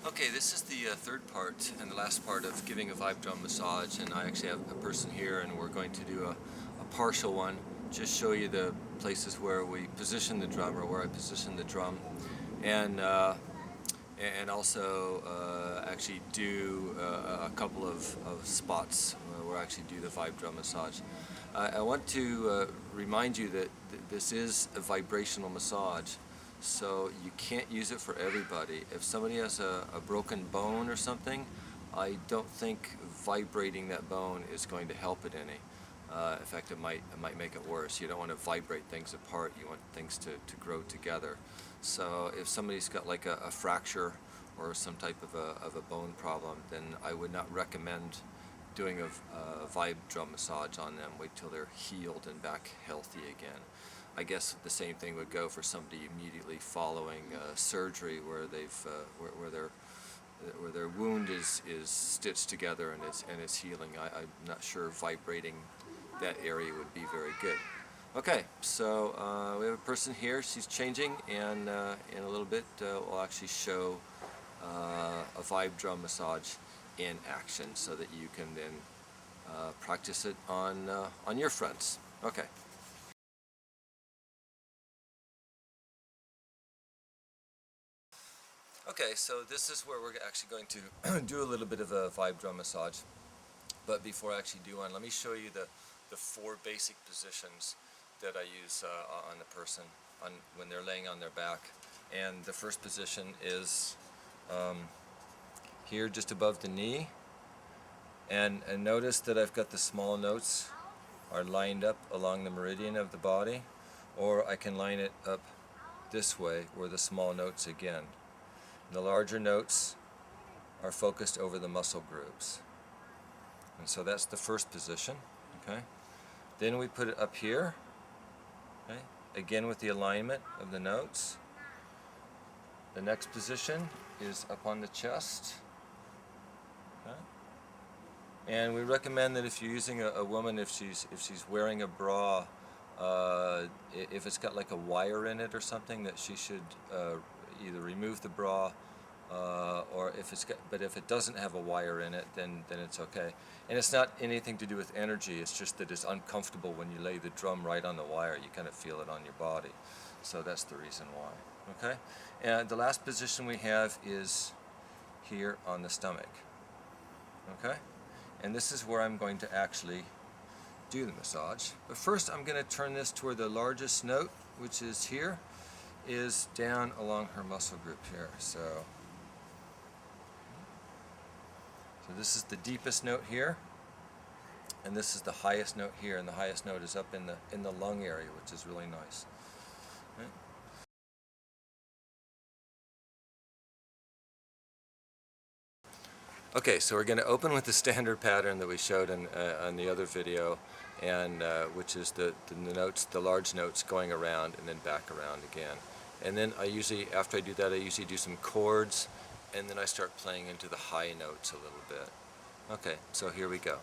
Okay, this is the third part and the last part of giving a Vibedrum massage, and I actually have a person here and we're going to do a partial one, just show you the places where we position the drum, or where I position the drum, and also actually do a couple of spots where I actually do the Vibedrum massage. I want to remind you that this is a vibrational massage, so you can't use it for everybody. If somebody has a broken bone or something, I don't think vibrating that bone is going to help it any. In fact, it might make it worse. You don't want to vibrate things apart. You want things to grow together. So if somebody's got like a fracture or some type of a bone problem, then I would not recommend doing a Vibedrum massage on them. Wait till they're healed and back healthy again. I guess the same thing would go for somebody immediately following surgery, where they've where their wound is stitched together and it's healing. I'm not sure vibrating that area would be very good. Okay, so we have a person here. She's changing, and in a little bit we'll actually show a Vibedrum massage in action, so that you can then practice it on your friends. Okay. Okay, so this is where we're actually going to do a little bit of a Vibedrum massage. But before I actually do one, let me show you the four basic positions that I use on the person when they're laying on their back. And the first position is here, just above the knee. And notice that I've got the small notes are lined up along the meridian of the body, or I can line it up this way, where the small notes again. The larger notes are focused over the muscle groups. And so that's the first position. Okay. Then we put it up here. Okay. Again with the alignment of the notes. The next position is up on the chest. Okay. And we recommend that if you're using a woman, if she's wearing a bra, if it's got like a wire in it or something, that she should either remove the bra, or if it doesn't have a wire in it, then it's okay. And it's not anything to do with energy. It's just that it's uncomfortable when you lay the drum right on the wire. You kind of feel it on your body. So that's the reason why. Okay. And the last position we have is here on the stomach. Okay. And this is where I'm going to actually do the massage. But first I'm going to turn this toward the largest note, which is here, is down along her muscle group here. So this is the deepest note here, and this is the highest note here, and the highest note is up in the lung area, which is really nice. Okay. Okay, so we're going to open with the standard pattern that we showed on the other video, and which is the notes, the large notes going around and then back around again. And then I usually, after I do that, I usually do some chords, and then I start playing into the high notes a little bit. Okay, so here we go.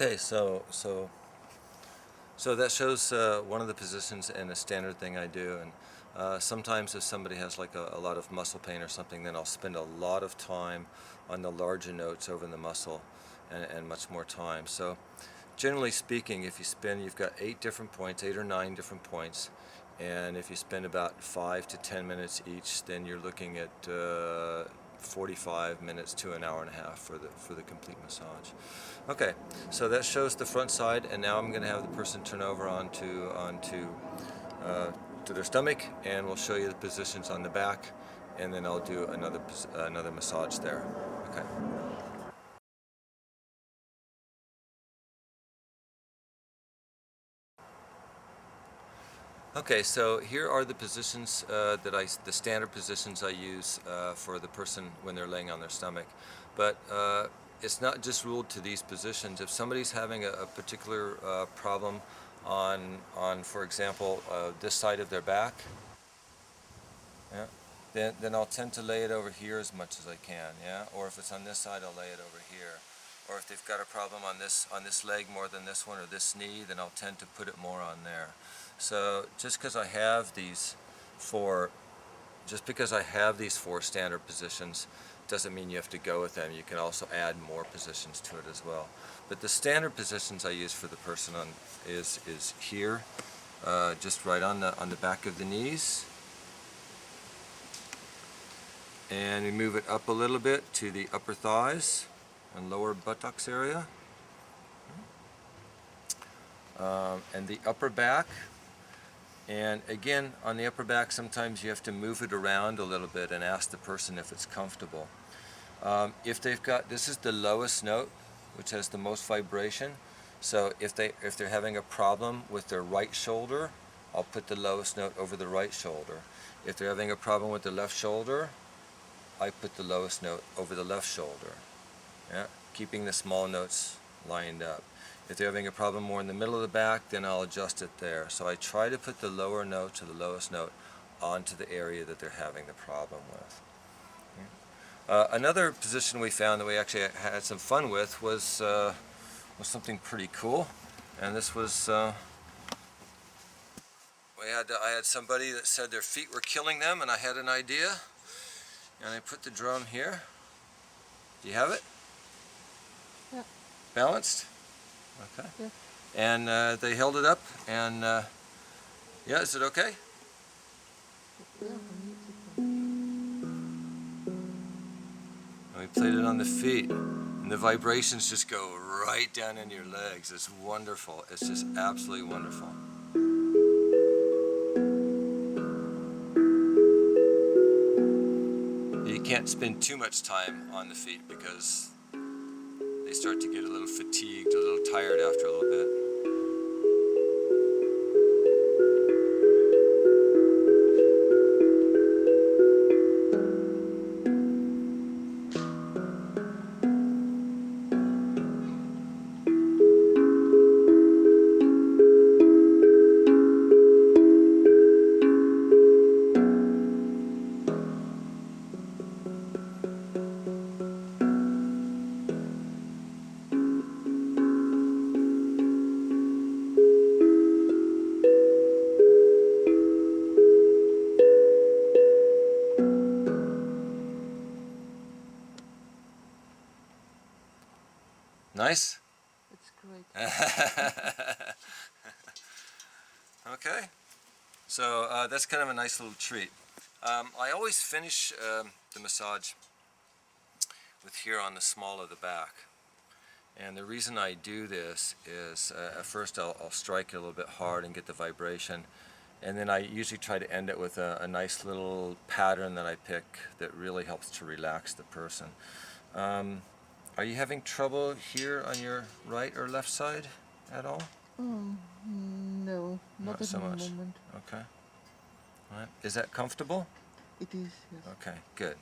Okay, so that shows one of the positions and a standard thing I do. And sometimes if somebody has like a lot of muscle pain or something, then I'll spend a lot of time on the larger notes over the muscle and much more time. So generally speaking, if you've got 8 different points, 8 or 9 different points, and if you spend about 5 to 10 minutes each, then you're looking at 45 minutes to an hour and a half for the complete massage. Okay, so that shows the front side, and now I'm going to have the person turn over onto to their stomach, and we'll show you the positions on the back, and then I'll do another massage there. Okay. Okay, so here are the positions the standard positions I use for the person when they're laying on their stomach. But it's not just ruled to these positions. If somebody's having a particular problem on, for example, this side of their back, yeah, then I'll tend to lay it over here as much as I can, yeah. Or if it's on this side, I'll lay it over here. Or if they've got a problem on this leg more than this one, or this knee, then I'll tend to put it more on there. So just because I have these 4 standard positions doesn't mean you have to go with them. You can also add more positions to it as well. But the standard positions I use for the person is here, just right on the back of the knees. And we move it up a little bit to the upper thighs and lower buttocks area. And the upper back. And again, on the upper back, sometimes you have to move it around a little bit and ask the person if it's comfortable. If they've got, this is the lowest note, which has the most vibration. So if they're having a problem with their right shoulder, I'll put the lowest note over the right shoulder. If they're having a problem with the left shoulder, I put the lowest note over the left shoulder. Yeah, keeping the small notes lined up. If they're having a problem more in the middle of the back, then I'll adjust it there. So I try to put the lower note to the lowest note onto the area that they're having the problem with. Another position we found that we actually had some fun with was something pretty cool. And this was, I had somebody that said their feet were killing them, and I had an idea. And I put the drum here. Do you have it? Yeah. Balanced? Okay. Yeah. And they held it up, and yeah, is it okay? Yeah. And we played it on the feet, and the vibrations just go right down into your legs. It's wonderful. It's just absolutely wonderful. You can't spend too much time on the feet because they start to get a little fatigued, a little tired after a little bit. Nice? It's great. Okay, so that's kind of a nice little treat. I always finish the massage with here on the small of the back. And the reason I do this is at first I'll strike it a little bit hard and get the vibration. And then I usually try to end it with a nice little pattern that I pick that really helps to relax the person. Are you having trouble here on your right or left side at all? No, not at so the much. moment. Okay. All right. Is that comfortable? It is, yes. Okay, good.